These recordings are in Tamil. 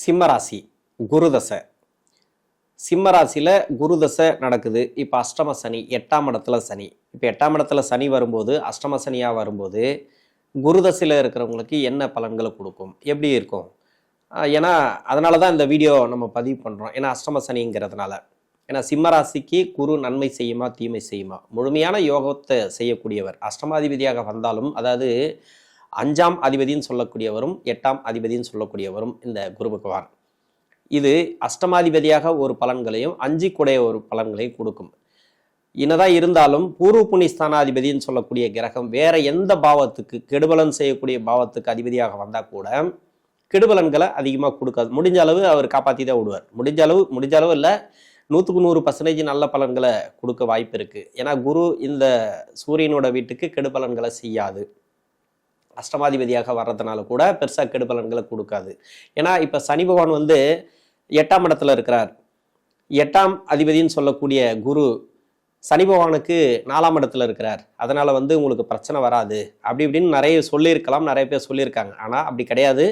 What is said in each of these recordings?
சிம்மராசி குருதசை. சிம்மராசியில் குருதசை நடக்குது. இப்போ அஷ்டம சனி, 8ஆம் இடத்துல சனி. இப்போ 8ஆம் இடத்துல சனி வரும்போது, அஷ்டம சனியாக வரும்போது குருதசையில் இருக்கிறவங்களுக்கு என்ன பலன்களை கொடுக்கும், எப்படி இருக்கும்? ஏன்னா அதனால தான் இந்த வீடியோ நம்ம பதிவு பண்ணுறோம். ஏன்னா அஷ்டம சனிங்கிறதுனால. ஏன்னா சிம்மராசிக்கு குரு நன்மை செய்யுமா தீமை செய்யுமா? முழுமையான யோகத்தை செய்யக்கூடியவர். அஷ்டமாதிபதியாக வந்தாலும், அதாவது 5ஆம் அதிபதினு சொல்லக்கூடியவரும் 8ஆம் அதிபதினு சொல்லக்கூடியவரும் இந்த குரு பகவான். இது அஷ்டமாதிபதியாக ஒரு பலன்களையும் 5 கூடைய ஒரு பலன்களையும் கொடுக்கும். என்னதான் இருந்தாலும் பூர்வ புண்ணியஸ்தானாதிபதினு சொல்லக்கூடிய கிரகம் வேற எந்த பாவத்துக்கு கெடுபலன் செய்யக்கூடிய பாவத்துக்கு அதிபதியாக வந்தால் கூட கெடுபலன்களை அதிகமாக கொடுக்காது. முடிஞ்ச அளவு அவர் காப்பாற்றி தான் விடுவார். முடிஞ்ச அளவு இல்லை, 100% நல்ல பலன்களை கொடுக்க வாய்ப்பு இருக்குது. ஏன்னா குரு இந்த சூரியனோட வீட்டுக்கு கெடுபலன்களை செய்யாது. அஷ்டமாதிபதியாக வர்றதுனால கூட பெருசாக கெடுபலன்களை கொடுக்காது. ஏன்னா இப்போ சனி பகவான் 8ஆம் இடத்துல இருக்கிறார். 8ஆம் அதிபதினு சொல்லக்கூடிய குரு சனி பகவானுக்கு 4ஆம் இடத்துல இருக்கிறார். அதனால் உங்களுக்கு பிரச்சனை வராது அப்படி இப்படின்னு நிறைய சொல்லியிருக்கலாம், நிறைய பேர் சொல்லியிருக்காங்க. ஆனால் அப்படி கிடையாது.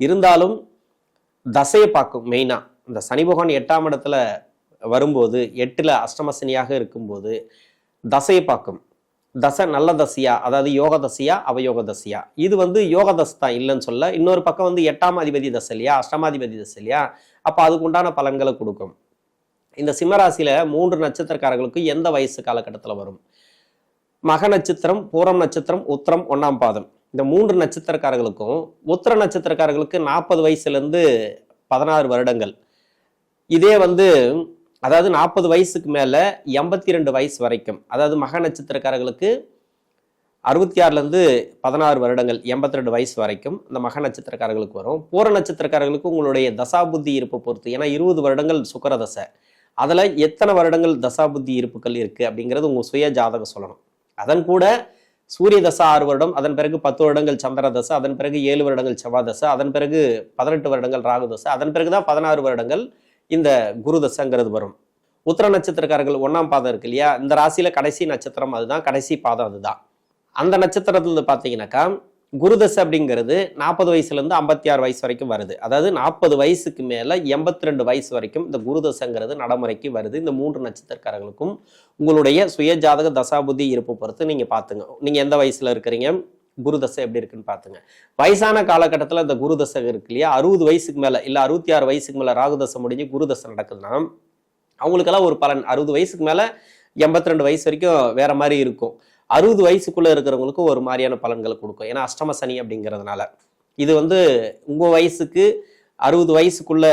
இருந்தாலும் தசையை பார்க்கும். மெயினாக இந்த சனி பகவான் 8ஆம் இடத்துல வரும்போது, 8ல் அஷ்டம சனியாக இருக்கும்போது தசையை பார்க்கும். தசை நல்ல தசையா, அதாவது யோக தசையா அவயோக தசையா? இது யோக தசை தான், இல்லைன்னு சொல்ல. இன்னொரு பக்கம் 8ஆம் அதிபதி தசை இல்லையா, அஷ்டமாதிபதி தசை இல்லையா? அப்போ அதுக்கு உண்டான பலன்களை கொடுக்கும். இந்த சிம்மராசியில் 3 நட்சத்திரக்காரர்களுக்கு எந்த வயசு காலகட்டத்தில் வரும்? மக நட்சத்திரம், பூரம் நட்சத்திரம், உத்திரம் 1ஆம் பாதம். இந்த 3 நட்சத்திரக்காரர்களுக்கும் உத்திர நட்சத்திரக்காரர்களுக்கு 40 வயசுலேருந்து 16 வருடங்கள். இதே அதாவது 40 வயசுக்கு மேலே 82 வயசு வரைக்கும், அதாவது மக நட்சத்திரக்காரர்களுக்கு 66லேருந்து 16 வருடங்கள், 82 வயசு வரைக்கும் இந்த மக நட்சத்திரக்காரர்களுக்கு வரும். பூர நட்சத்திரக்காரர்களுக்கு உங்களுடைய தசாபுத்தி இருப்பை பொறுத்து, ஏன்னா 20 வருடங்கள் சுக்கிர தசை, அதில் எத்தனை வருடங்கள் தசாபுத்தி இருப்புகள் இருக்குது அப்படிங்கிறது உங்கள் சுய ஜாதகம் சொல்லணும். அதன் கூட சூரிய தசை 6 வருடம், அதன் பிறகு 10 வருடங்கள் சந்திர தசை, அதன் பிறகு 7 வருடங்கள் செவ்வாய் தசை, அதன் பிறகு 18 வருடங்கள் ராகு தசை, அதன் பிறகு தான் 16 வருடங்கள் இந்த குரு தசைங்கிறது வரும். உத்திர நட்சத்திரக்காரர்கள் 1ஆம் பாதம் இருக்கு இல்லையா, இந்த ராசியில கடைசி நட்சத்திரம் அதுதான், கடைசி பாதம் அதுதான். அந்த நட்சத்திரத்துல பார்த்தீங்கன்னாக்கா குரு தசை அப்படிங்கிறது 40 வயசுலேருந்து 56 வயசு வரைக்கும் வருது. அதாவது 40 வயசுக்கு மேலே 82 வயசு வரைக்கும் இந்த குரு தசைங்கிறது நடைமுறைக்கு வருது. இந்த 3 நட்சத்திரக்காரர்களுக்கும் உங்களுடைய சுய ஜாதக தசாபுத்தி இருப்பு பொறுத்து நீங்கள் பார்த்துங்க. நீங்கள் எந்த வயசுல இருக்கிறீங்க, குரு தசை எப்படி இருக்குன்னு பார்த்துங்க. வயசான காலகட்டத்தில் இந்த குரு தசை இருக்கு இல்லையா, 60 வயசுக்கு மேலே இல்லை 66 வயசுக்கு மேலே ராகு தசை முடிஞ்சு குரு தசை நடக்குதுன்னா அவங்களுக்கெல்லாம் ஒரு பலன். 60 வயசுக்கு மேலே 82 வயசு வரைக்கும் வேற மாதிரி இருக்கும். 60 வயசுக்குள்ள இருக்கிறவங்களுக்கு ஒரு மாதிரியான பலன்களை கொடுக்கும். ஏன்னா அஷ்டம சனி அப்படிங்கிறதுனால. இது உங்கள் வயசுக்கு 60 வயசுக்குள்ள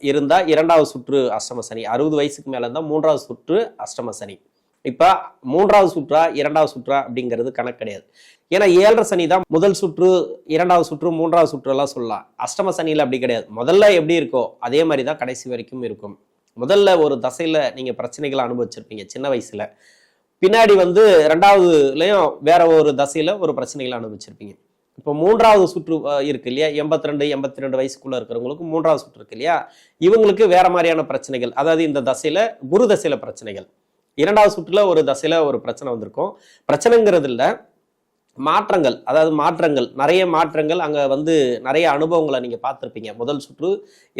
இருந்தால் 2வது சுற்று அஷ்டம சனி, 60 வயசுக்கு மேலே இருந்தால் 3வது சுற்று அஷ்டம சனி. இப்போ 3வது சுற்றா 2வது சுற்றா அப்படிங்கிறது கணக்கு கிடையாது. ஏன்னா 7.5 சனி தான் முதல் சுற்று, 2வது சுற்று, 3வது சுற்று எல்லாம் சொல்லலாம். அஷ்டம சனியில் அப்படி கிடையாது. முதல்ல எப்படி இருக்கோ அதே மாதிரி தான் கடைசி வரைக்கும் இருக்கும். முதல்ல ஒரு தசையில் நீங்கள் பிரச்சனைகளை அனுபவிச்சிருப்பீங்க சின்ன வயசுல, பின்னாடி 2வதுலையும் வேற ஒரு தசையில ஒரு பிரச்சனைகளை அனுபவிச்சிருப்பீங்க. இப்போ 3வது சுற்று இருக்கு இல்லையா, 82 வயசுக்குள்ள இருக்கிறவங்களுக்கு 3வது சுற்று இருக்கு இல்லையா, இவங்களுக்கு வேற மாதிரியான பிரச்சனைகள், அதாவது இந்த தசையில குரு தசையில பிரச்சனைகள். 2வது சுற்றுல ஒரு தசையில ஒரு பிரச்சனை வந்திருக்கும். பிரச்சனைங்கிறது இல்லை, மாற்றங்கள், அதாவது மாற்றங்கள், நிறைய மாற்றங்கள். அங்கே நிறைய அனுபவங்களை நீங்கள் பார்த்துருப்பீங்க. முதல் சுற்று,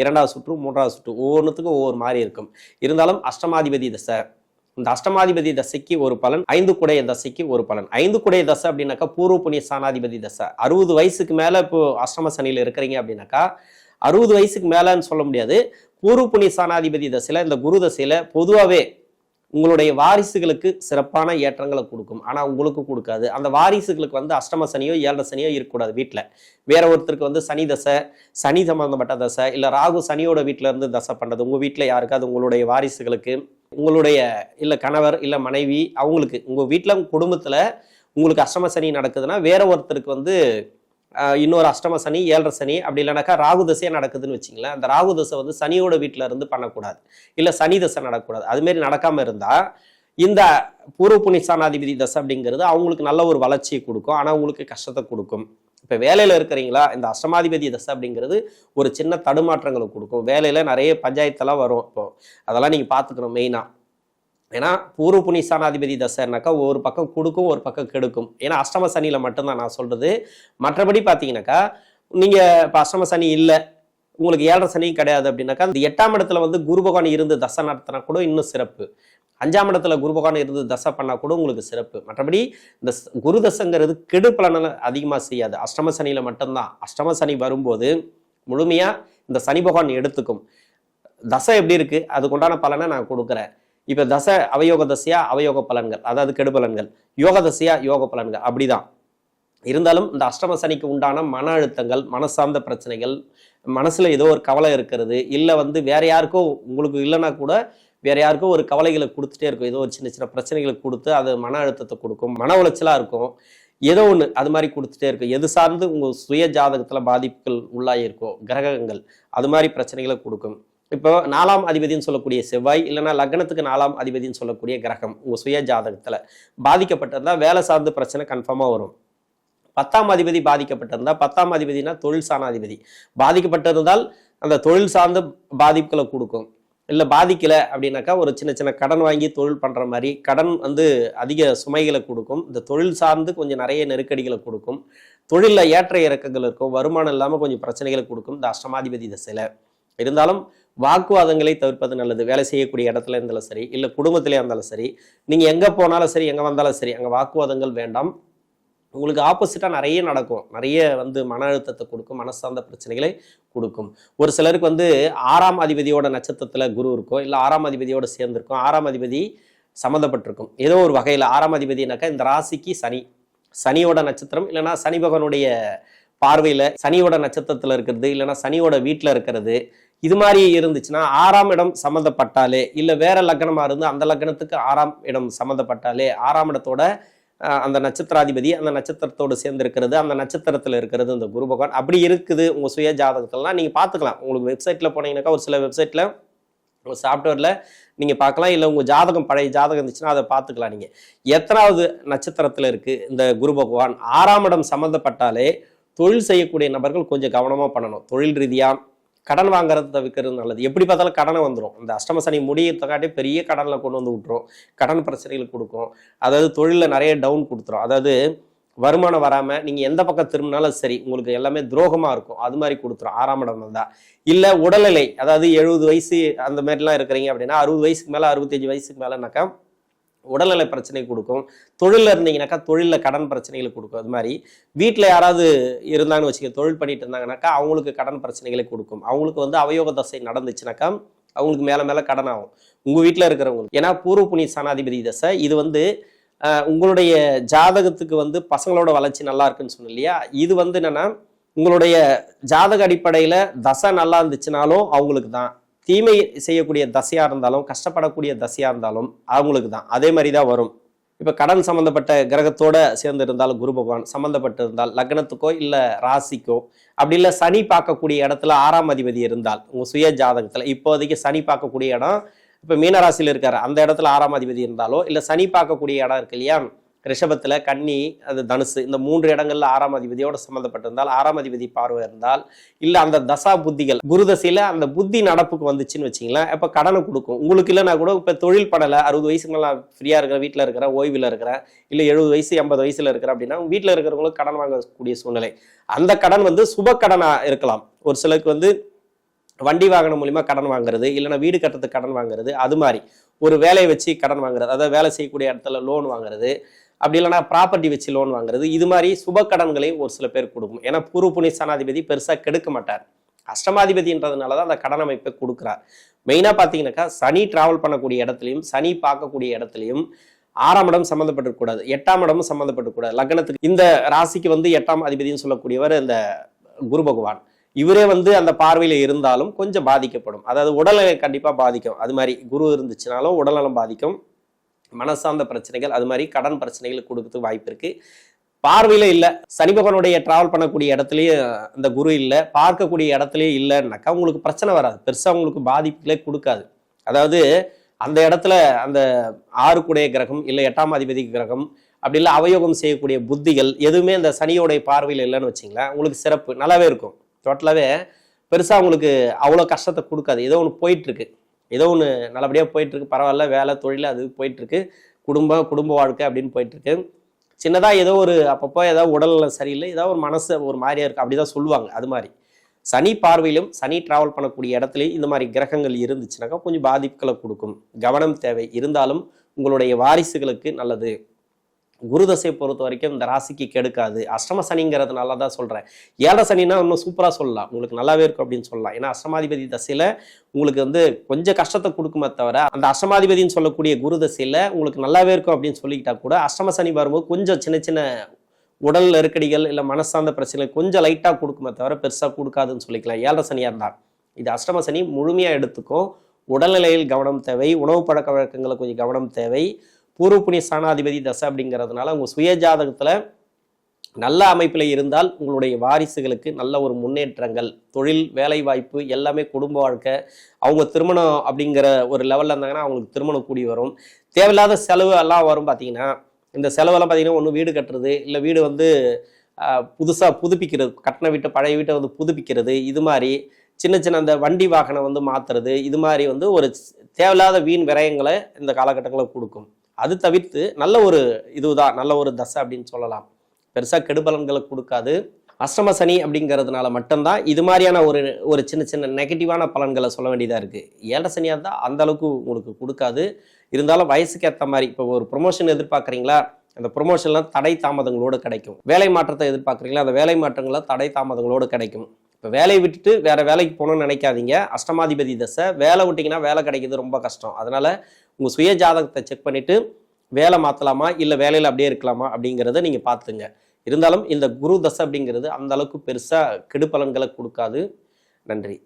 2வது சுற்று, 3வது சுற்று, ஒவ்வொன்றுத்துக்கும் ஒவ்வொரு மாதிரி இருக்கும். இருந்தாலும் அஷ்டமாதிபதி தசை, இந்த அஷ்டமாதிபதி தசைக்கு ஒரு பலன், 5 குடைய தசைக்கு ஒரு பலன். 5 குடைய தசை அப்படின்னாக்கா பூர்வ புண்ணிய ஸ்தானாதிபதி தசை. 60 வயசுக்கு மேலே இப்போ அஷ்டம சனியில் இருக்கிறீங்க அப்படின்னாக்கா 60 வயசுக்கு மேலேன்னு சொல்ல முடியாது. பூர்வ புண்ணிய ஸ்தானாதிபதி தசையில் இந்த குரு தசையில் பொதுவாகவே உங்களுடைய வாரிசுகளுக்கு சிறப்பான ஏற்றங்களை கொடுக்கும். ஆனால் உங்களுக்கு கொடுக்காது. அந்த வாரிசுகளுக்கு அஷ்டம சனியோ 7.5 சனியோ இருக்கக்கூடாது. வீட்டில் வேற ஒருத்தருக்கு சனி தசை, சனி சம்பந்தப்பட்ட தசை, இல்லை ராகு சனியோட வீட்டில இருந்து தசை பண்ணுறது உங்கள் வீட்டில் யாருக்காவது உங்களுடைய வாரிசுகளுக்கு, உங்களுடைய இல்லை கணவர் இல்லை மனைவி, அவங்களுக்கு உங்கள் வீட்டில் குடும்பத்தில் உங்களுக்கு அஷ்டம சனி நடக்குதுன்னா வேற ஒருத்தருக்கு இன்னொரு அஷ்டம சனி, 7.5 சனி, அப்படி இல்லைனாக்கா ராகு தசையாக நடக்குதுன்னு வச்சிங்களேன். அந்த ராகு தசை சனியோட வீட்டில இருந்து பண்ணக்கூடாது, இல்லை சனி தசை நடக்கக்கூடாது. அதுமாரி நடக்காமல் இருந்தால் இந்த பூர்வ புண்ணிய ஸ்தானாதிபதி தசை அப்படிங்கிறது அவங்களுக்கு நல்ல ஒரு வளர்ச்சியை கொடுக்கும், ஆனால் உங்களுக்கு கஷ்டத்தை கொடுக்கும். இப்போ வேலையில் இருக்கிறீங்களா, இந்த அஷ்டமாதிபதி தசை அப்படிங்கிறது ஒரு சின்ன தடுமாற்றங்களை கொடுக்கும். வேலையில் நிறைய பஞ்சாயத்தெல்லாம் வரும். இப்போ அதெல்லாம் நீங்கள் பார்த்துக்கணும் மெயினாக. ஏன்னா பூர்வ புண்ணிய ஸ்தானாதிபதி தசைனாக்கா ஒரு பக்கம் கொடுக்கும், ஒரு பக்கம் கெடுக்கும். ஏன்னா அஷ்டம சனியில் மட்டும்தான் நான் சொல்றது. மற்றபடி பார்த்தீங்கன்னாக்கா நீங்கள் இப்போ அஷ்டம சனி இல்லை, உங்களுக்கு 7.5 சனியும் கிடையாது அப்படின்னாக்கா அந்த 8ஆம் இடத்துல வந்து குரு பகவான் இருந்து தசை நடத்தினா கூட இன்னும் சிறப்பு. 5ஆம் இடத்துல குரு பகவான் இருந்து தசை பண்ணா கூட உங்களுக்கு சிறப்பு. மற்றபடி இந்த குரு தசைங்கிறது கெடு பலனை அதிகமாக செய்யாது. அஷ்டம சனியில மட்டும்தான். அஷ்டம சனி வரும்போது முழுமையா இந்த சனி பகவான் எடுத்துக்கும். தசை எப்படி இருக்கு அதுக்குண்டான பலனை நான் கொடுக்குறேன். இப்ப தசை அவயோக தசையா அவயோக பலன்கள், அதாவது கெடு பலன்கள், யோக தசையா யோக பலன்கள், அப்படிதான் இருந்தாலும் இந்த அஷ்டம சனிக்கு உண்டான மன அழுத்தங்கள், மனசார்ந்த பிரச்சனைகள், மனசுல ஏதோ ஒரு கவலை இருக்கிறது, இல்லை வந்து வேற யாருக்கோ, உங்களுக்கு இல்லைன்னா கூட வேற யாருக்கோ ஒரு கவலைகளை கொடுத்துட்டே இருக்கும். ஏதோ ஒரு சின்ன சின்ன பிரச்சனைகளை கொடுத்து அது மன அழுத்தத்தை கொடுக்கும், மன உளைச்சலா இருக்கும், ஏதோ ஒன்று அது மாதிரி கொடுத்துட்டே இருக்கும். எது சார்ந்து உங்கள் சுய ஜாதகத்தில் பாதிப்புகள் உள்ளாயிருக்கோ கிரகங்கள் அது மாதிரி பிரச்சனைகளை கொடுக்கும். இப்போ 4ஆம் அதிபதினு சொல்லக்கூடிய செவ்வாய், இல்லைன்னா லக்னத்துக்கு 4ஆம் அதிபதினு சொல்லக்கூடிய கிரகம் உங்கள் சுய ஜாதகத்தில் பாதிக்கப்பட்டிருந்தா வேலை சார்ந்த பிரச்சனை கன்ஃபார்மாக வரும். 10ஆம் அதிபதி பாதிக்கப்பட்டிருந்தா, 10ஆம் அதிபதினா தொழில் சாணாதிபதி பாதிக்கப்பட்டிருந்தால் அந்த தொழில் சார்ந்த பாதிப்புகளை கொடுக்கும். இல்லை பாதிக்கலை அப்படின்னாக்கா ஒரு சின்ன சின்ன கடன் வாங்கி தொழில் பண்ணுற மாதிரி கடன் வந்து அதிக சுமைகளை கொடுக்கும். இந்த தொழில் சார்ந்து கொஞ்சம் நிறைய நெருக்கடிகளை கொடுக்கும். தொழிலில் ஏற்ற இறக்கங்கள் இருக்கும், வருமானம் இல்லாமல் கொஞ்சம் பிரச்சனைகளை கொடுக்கும் இந்த அஷ்டமாதிபதி திசையில். இருந்தாலும் வாக்குவாதங்களை தவிர்ப்பது நல்லது. வேலை செய்யக்கூடிய இடத்துல இருந்தாலும் சரி, இல்லை குடும்பத்திலே இருந்தாலும் சரி, நீங்கள் எங்கே போனாலும் சரி, எங்கே வந்தாலும் சரி, அங்கே வாக்குவாதங்கள் வேண்டாம். உங்களுக்கு ஆப்போசிட்டாக நிறைய நடக்கும். நிறைய வந்து மன அழுத்தத்தை கொடுக்கும், மனசார்ந்த பிரச்சனைகளை கொடுக்கும். ஒரு சிலருக்கு வந்து 6ஆம் அதிபதியோட நட்சத்திரத்தில் குரு இருக்கும், இல்லை 6ஆம் அதிபதியோட சேர்ந்திருக்கும், 6ஆம் அதிபதி சம்மந்தப்பட்டிருக்கும் ஏதோ ஒரு வகையில். 6ஆம் அதிபதினாக்கா இந்த ராசிக்கு சனி, சனியோட நட்சத்திரம், இல்லைன்னா சனி பகவானுடைய பார்வையில் சனியோட நட்சத்திரத்தில் இருக்கிறது, இல்லைன்னா சனியோட வீட்டில் இருக்கிறது, இது மாதிரி இருந்துச்சுன்னா 6ஆம் இடம் சம்மந்தப்பட்டாலே, இல்லை வேற லக்னமாக இருந்து அந்த லக்னத்துக்கு 6ஆம் இடம் சம்மந்தப்பட்டாலே, 6ஆம் இடத்தோட அந்த நட்சத்திராதிபதி அந்த நட்சத்திரத்தோடு சேர்ந்து இருக்கிறது, அந்த நட்சத்திரத்தில் இருக்கிறது இந்த குரு பகவான் அப்படி இருக்குது உங்கள் சுய ஜாதகத்திலலாம் நீங்கள் பார்த்துக்கலாம். உங்களுக்கு வெப்சைட்டில் போனீங்கன்னாக்கா ஒரு சில வெப்சைட்டில் உங்கள் சாஃப்ட்வேரில் நீங்கள் பார்க்கலாம், இல்லை உங்கள் ஜாதகம் பழைய ஜாதகம் இருந்துச்சுன்னா அதை பார்த்துக்கலாம். நீங்கள் எத்தனாவது நட்சத்திரத்தில் இருக்குது இந்த குரு பகவான் 6ஆம் இடம் சம்மந்தப்பட்டாலே தொழில் செய்யக்கூடிய நபர்கள் கொஞ்சம் கவனமாக பண்ணணும். தொழில் ரீதியாக கடன் வாங்குறது தவிர்க்கிறது நல்லது. எப்படி பார்த்தாலும் கடனை வந்துடும். இந்த அஷ்டம சனி முடியறதுக்காட்டி பெரிய கடனில் கொண்டு வந்து விட்டுரும், கடன் பிரச்சனைகள் கொடுக்கும். அதாவது தொழிலில் நிறைய டவுன் கொடுத்துரும். அதாவது வருமானம் வராமல் நீங்கள் எந்த பக்கம் திரும்பினாலும் சரி உங்களுக்கு எல்லாமே துரோகமாக இருக்கும், அது மாதிரி கொடுத்துரும் 6ஆம் இடம் வந்தால். இல்லை உடல்நிலை, அதாவது 70 வயசு அந்த மாதிரிலாம் இருக்கிறீங்க அப்படின்னா 60 வயசுக்கு மேலே 65 வயசுக்கு மேலேனாக்கா உடல்நிலை பிரச்சனை கொடுக்கும். தொழிலில் இருந்தீங்கன்னாக்கா தொழிலில் கடன் பிரச்சனைகளை கொடுக்கும். அது மாதிரி வீட்டில் யாராவது இருந்தாங்கன்னு வச்சுக்க, தொழில் பண்ணிட்டு இருந்தாங்கனாக்கா அவங்களுக்கு கடன் பிரச்சனைகளை கொடுக்கும். அவங்களுக்கு வந்து அவயோக தசை நடந்துச்சுனாக்கா அவங்களுக்கு மேலே மேலே கடன் ஆகும் உங்கள் வீட்டில் இருக்கிறவங்களுக்கு. ஏன்னா பூர்வ புண்ணிய சனாதிபதி தசை இது வந்து உங்களுடைய ஜாதகத்துக்கு வந்து பசங்களோட வளர்ச்சி நல்லா இருக்குன்னு சொன்னோம் இல்லையா. இது வந்து என்னன்னா உங்களுடைய ஜாதக அடிப்படையில் தசை நல்லா இருந்துச்சுனாலும் அவங்களுக்கு தான், தீமை செய்யக்கூடிய தசையா இருந்தாலும் கஷ்டப்படக்கூடிய தசையா இருந்தாலும் அவங்களுக்கு தான். அதே மாதிரி தான் வரும். இப்போ கடன் சம்மந்தப்பட்ட கிரகத்தோட சேர்ந்து இருந்தாலும் குரு பகவான் சம்மந்தப்பட்டு இருந்தால் லக்னத்துக்கோ இல்லை ராசிக்கோ, அப்படி இல்லை சனி பார்க்கக்கூடிய இடத்துல 6ஆம் அதிபதி இருந்தால் உங்கள் சுய ஜாதகத்தில் இப்போதைக்கு சனி பார்க்கக்கூடிய இடம் இப்போ மீனராசியில் இருக்காரு, அந்த இடத்துல 6ஆம் அதிபதி இருந்தாலோ, இல்லை சனி பார்க்கக்கூடிய இடம் இருக்கு இல்லையா ரிஷபத்தில், கன்னி, அது தனுசு, இந்த 3 இடங்கள்ல 6ஆம் அதிபதியோட சம்மந்தப்பட்டிருந்தால், 6ஆம் அதிபதி பார்வை இருந்தால், இல்லை அந்த தசா புத்திகள் குரு தசையில அந்த புத்தி நடப்புக்கு வந்துச்சுன்னு வச்சிங்களேன், இப்போ கடனை கொடுக்கும். உங்களுக்கு இல்லைன்னா கூட இப்போ தொழில் படலை, 60 வயசுக்கு மேலே ஃப்ரீயாக இருக்கிற, வீட்டில் இருக்கிற, ஓய்வில் இருக்கிற, இல்லை 70 வயசு 80 வயசுல இருக்கிற அப்படின்னா வீட்டில் இருக்கிறவங்களுக்கு கடன் வாங்கக்கூடிய சூழ்நிலை. அந்த கடன் வந்து சுப கடனாக இருக்கலாம். ஒரு சிலருக்கு வந்து வண்டி வாகனம் மூலிமா கடன் வாங்குறது, இல்லைன்னா வீடு கட்டுறதுக்கு கடன் வாங்குறது, அது மாதிரி ஒரு வேலையை வச்சு கடன் வாங்குறது, அதாவது வேலை செய்யக்கூடிய இடத்துல லோன் வாங்குறது, அப்படி இல்லைன்னா ப்ராப்பர்ட்டி வச்சு லோன் வாங்குறது, இது மாதிரி சுப கடன்களையும் ஒரு சில பேர் கொடுக்கும். ஏன்னா பூர்வ புண்ணிய சனாதிபதி பெருசாக கெடுக்க மாட்டார், அஷ்டமாதிபதின்றதுனால தான் அந்த கடன் அமைப்பை கொடுக்குறார். மெயினாக பார்த்தீங்கன்னாக்கா சனி டிராவல் பண்ணக்கூடிய இடத்துலையும் சனி பார்க்கக்கூடிய இடத்துலையும் 6ஆம் இடம் சம்மந்தப்பட்டிருக்கக்கூடாது, 8ஆம் இடமும் சம்மந்தப்பட்டிருக்கூடாது. லக்னத்துக்கு இந்த ராசிக்கு வந்து 8ஆம் அதிபதினு சொல்லக்கூடியவர் இந்த குரு பகவான், இவரே வந்து அந்த பார்வையில் இருந்தாலும் கொஞ்சம் பாதிக்கப்படும். அதாவது உடல்நிலை கண்டிப்பாக பாதிக்கும். அது மாதிரி குரு இருந்துச்சுனாலும் உடல்நலம் பாதிக்கும், மனசார்ந்த பிரச்சனைகள், அது மாதிரி கடன் பிரச்சனைகள் கொடுக்கறதுக்கு வாய்ப்பு இருக்கு. பார்வையில இல்லை, சனி பகவானுடைய டிராவல் பண்ணக்கூடிய இடத்துலயே அந்த குரு இல்லை, பார்க்கக்கூடிய இடத்துலயே இல்லைன்னாக்கா உங்களுக்கு பிரச்சனை வராது, பெருசாக உங்களுக்கு பாதிப்புகளே கொடுக்காது. அதாவது அந்த இடத்துல அந்த 6 கிரகம் இல்லை 8ஆம் அதிபதி கிரகம் அப்படி இல்லை அவயோகம் செய்யக்கூடிய புத்திகள் எதுவுமே அந்த சனியோடைய பார்வையில் இல்லைன்னு வச்சிங்களேன், உங்களுக்கு சிறப்பு நல்லாவே இருக்கும். டோட்டலாகவே பெருசாக உங்களுக்கு அவ்வளோ கஷ்டத்தை கொடுக்காது. ஏதோ ஒன்று போயிட்டுருக்கு, ஏதோ ஒன்று நல்லபடியாக போயிட்டுருக்கு, பரவாயில்ல, வேலை தொழில் அது போயிட்டுருக்கு, குடும்ப வாழ்க்கை அப்படின்னு போயிட்டுருக்கு. சின்னதாக ஏதோ ஒரு அப்பப்போ ஏதாவது உடல்நலம் சரியில்லை, ஏதாவது ஒரு மனசு ஒரு மாதிரியா இருக்குது, அப்படி தான் சொல்லுவாங்க. அது மாதிரி சனி பார்வையிலும் சனி டிராவல் பண்ணக்கூடிய இடத்துலையும் இந்த மாதிரி கிரகங்கள் இருந்துச்சுனாக்கா கொஞ்சம் பாதிப்புகளை கொடுக்கும். கவனம் தேவை. இருந்தாலும் உங்களுடைய வாரிசுகளுக்கு நல்லது. குரு தசையை பொறுத்த வரைக்கும் இந்த ராசிக்கு கெடுக்காது. அஷ்டம சனிங்கிறதுனால தான் சொல்கிறேன். ஏழரை சனின்னா இன்னும் சூப்பராக சொல்லலாம், உங்களுக்கு நல்லாவே இருக்கும் அப்படின்னு சொல்லலாம். ஏன்னா அஷ்டமாதிபதி தசையில் உங்களுக்கு வந்து கொஞ்சம் கஷ்டத்தை கொடுக்குமே தவிர, அந்த அஷ்டமாதிபதினு சொல்லக்கூடிய குரு தசையில் உங்களுக்கு நல்லாவே இருக்கும் அப்படின்னு சொல்லிக்கிட்டா கூட, அஷ்டம சனி வரும்போது கொஞ்சம் சின்ன சின்ன உடல் நெருக்கடிகள் இல்லை மனசார்ந்த பிரச்சனைகள் கொஞ்சம் லைட்டாக கொடுக்குமே தவிர பெருசாக கொடுக்காதுன்னு சொல்லிக்கலாம் ஏழரை சனியாக இருந்தால். இது அஷ்டம சனி முழுமையாக எடுத்துக்கும். உடல்நிலையில் கவனம் தேவை. உணவு பழக்க வழக்கங்களை கொஞ்சம் கவனம் தேவை. பூர்வ புண்ணிய ஸ்தானாதிபதி தசை அப்படிங்கிறதுனால உங்கள் சுய ஜாதகத்தில் நல்ல அமைப்பில் இருந்தால் உங்களுடைய வாரிசுகளுக்கு நல்ல ஒரு முன்னேற்றங்கள், தொழில், வேலை வாய்ப்பு, எல்லாமே குடும்ப வாழ்க்கை, அவங்க திருமணம் அப்படிங்கிற ஒரு லெவலில் இருந்தாங்கன்னா அவங்களுக்கு திருமணம் கூடி வரும். தேவையில்லாத செலவு எல்லாம் வரும். பார்த்தீங்கன்னா இந்த செலவெல்லாம் பார்த்தீங்கன்னா ஒன்று வீடு கட்டுறது, இல்லை வீடு வந்து புதுசாக புதுப்பிக்கிறது, கட்டின வீட்டை பழைய வீட்டை வந்து புதுப்பிக்கிறது, இது மாதிரி சின்ன சின்ன அந்த வண்டி வாகனம் வந்து மாற்றுறது, இது மாதிரி வந்து ஒரு தேவையில்லாத வீண் விரயங்களை இந்த காலகட்டங்களில் கொடுக்கும். அது தவிர்த்து நல்ல ஒரு இதுதான், நல்ல ஒரு தசை அப்படின்னு சொல்லலாம். பெருசாக கெடுபலன்களை கொடுக்காது. அஷ்டம சனி அப்படிங்கிறதுனால மட்டும்தான் இது மாதிரியான ஒரு சின்ன சின்ன நெகட்டிவான பலன்களை சொல்ல வேண்டியதாக இருக்குது. ஏழரை சனியாக இருந்தால் அந்த அளவுக்கு உங்களுக்கு கொடுக்காது. இருந்தாலும் வயசுக்கு ஏற்ற மாதிரி, இப்போ ஒரு ப்ரொமோஷன் எதிர்பார்க்குறீங்களா, அந்த ப்ரொமோஷன்லாம் தடை தாமதங்களோடு கிடைக்கும். வேலை மாற்றத்தை எதிர்பார்க்குறீங்களா, அந்த வேலை மாற்றங்கள்லாம் தடை தாமதங்களோடு கிடைக்கும். இப்போ வேலையை விட்டுட்டு வேறு வேலைக்கு போகணும்னு நினைக்காதீங்க. அஷ்டமாதிபதி தசை. வேலை விட்டிங்கன்னா வேலை கிடைக்கிறது ரொம்ப கஷ்டம். அதனால் உங்கள் சுய ஜாதகத்தை செக் பண்ணிவிட்டு வேலை மாற்றலாமா இல்லை வேலையில் அப்படியே இருக்கலாமா அப்படிங்கிறத நீங்கள் பார்த்துங்க. இருந்தாலும் இந்த குரு தசை அப்படிங்கிறது அந்த அளவுக்கு பெருசாக கெடுபலன்களை கொடுக்காது. நன்றி.